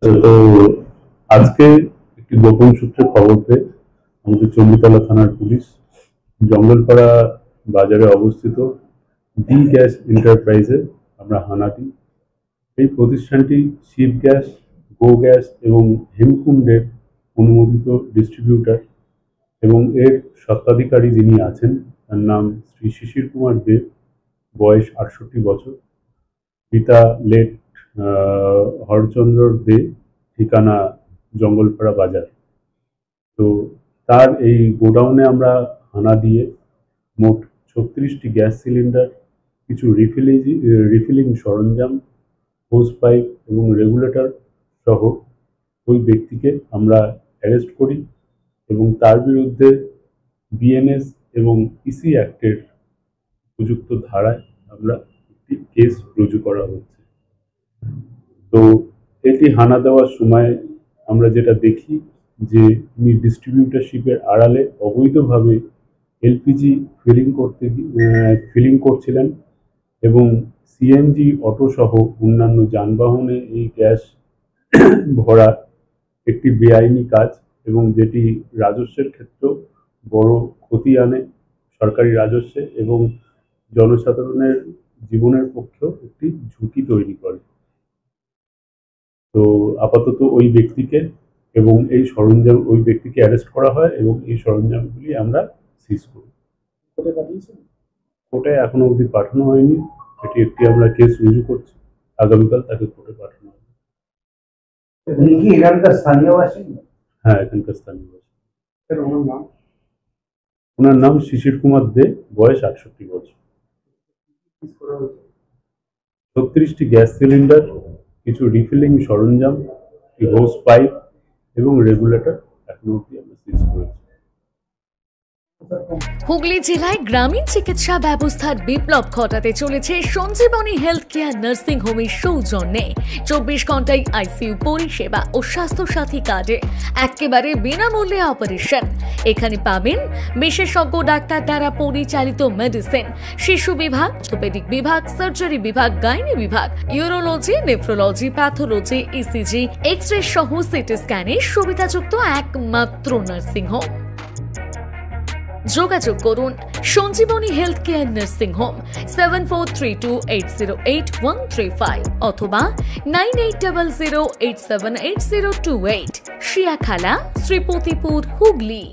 তো আজকে একটি গোপন সূত্রে খবর পেয়ে আমাদের চণ্ডীতলা থানার পুলিশ জঙ্গলপাড়া বাজারে অবস্থিত ডি গ্যাস এন্টারপ্রাইজে আমরা হানা দিই। এই প্রতিষ্ঠানটি শিব গ্যাস, গো গ্যাস এবং হেমকুণ্ডের অনুমোদিত ডিস্ট্রিবিউটার এবং এর স্বত্বাধিকারী যিনি আছেন তার নাম শ্রী শিশির কুমার দেব, বয়স ৬৮ বছর, পিতা লেট হরচন্দ্র দে, ঠিকানা জঙ্গলপাড়া বাজার। তো তার এই গোডাউনে আমরা হানা দিয়ে মোট ৩৬টি গ্যাস সিলিন্ডার, কিছু রিফিলিং সরঞ্জাম, হোস পাইপ এবং রেগুলেটর সহ ওই ব্যক্তিকে আমরা অ্যারেস্ট করি এবং তার বিরুদ্ধে বিএনএস এবং ইসি অ্যাক্টের উপযুক্ত ধারায় আমরা একটি কেস রুজু করা হচ্ছে। তো এটি হানা দেওয়ার সময় আমরা যেটা দেখি যে তিনি ডিস্ট্রিবিউটারশিপের আড়ালে অবৈধভাবে এলপিজি ফিলিং করছিলেন এবং সিএনজি অটো সহ অন্যান্য যানবাহনে এই গ্যাস ভরা একটি বেআইনি কাজ এবং যেটি রাজস্বের ক্ষেত্রেও বড় ক্ষতি আনে সরকারি রাজস্বে এবং জনসাধারণের জীবনের পক্ষেও একটি ঝুঁকি তৈরি করে। তো আপাতত ওই ব্যক্তিকে এবং এই সরঞ্জাম ওই ব্যক্তিকে অ্যারেস্ট করা হয় এবং এই সরঞ্জামগুলি আমরা সিজ করি। কোর্টে এখনো অবধি পাঠানো হয়নি, এটি একটি আমরা কেস রুজু করছি, আগামীকাল তাকে কোর্টে পাঠানো হবে। হ্যাঁ, এখানকার স্থানীয় বাসিন্দা। ওনার নাম শিশির কুমার দে, বয়স ৬৮ বছর। ৩৬টি গ্যাস সিলিন্ডার, কিছু রিফিলিং সরঞ্জাম, হোস পাইপ এবং রেগুলেটর এখনো অবধি আমরা সিজ করেছি। হুগলি জেলায় গ্রামীণ চিকিৎসা ব্যবস্থার বিপ্লব ঘটাতে চলেছে সঞ্জীবনী হেলথ কেয়ার নার্সিং হোমের সৌজন্যে ২৪ ঘন্টায় আইসিইউ পরিষেবা ও স্বাস্থ্যসাথী কার্ডে একেবারে বিনামূল্যে অপারেশন। এখানে পাবেন বিশেষজ্ঞ ডাক্তার দ্বারা পরিচালিত মেডিসিন, শিশু বিভাগ, অর্থোপেডিক বিভাগ, সার্জারি বিভাগ, গাইনি বিভাগ, urology, nephrology, pathology, ECG, X ray সহ সিটি স্ক্যানের সুবিধাযুক্ত একমাত্র নার্সিং হোম। যোগাযোগ করুন Sanjivani health care nursing home 7432808135 অথবা 9800878028, শিয়াখালা, শ্রীপতিপুর, হুগলি।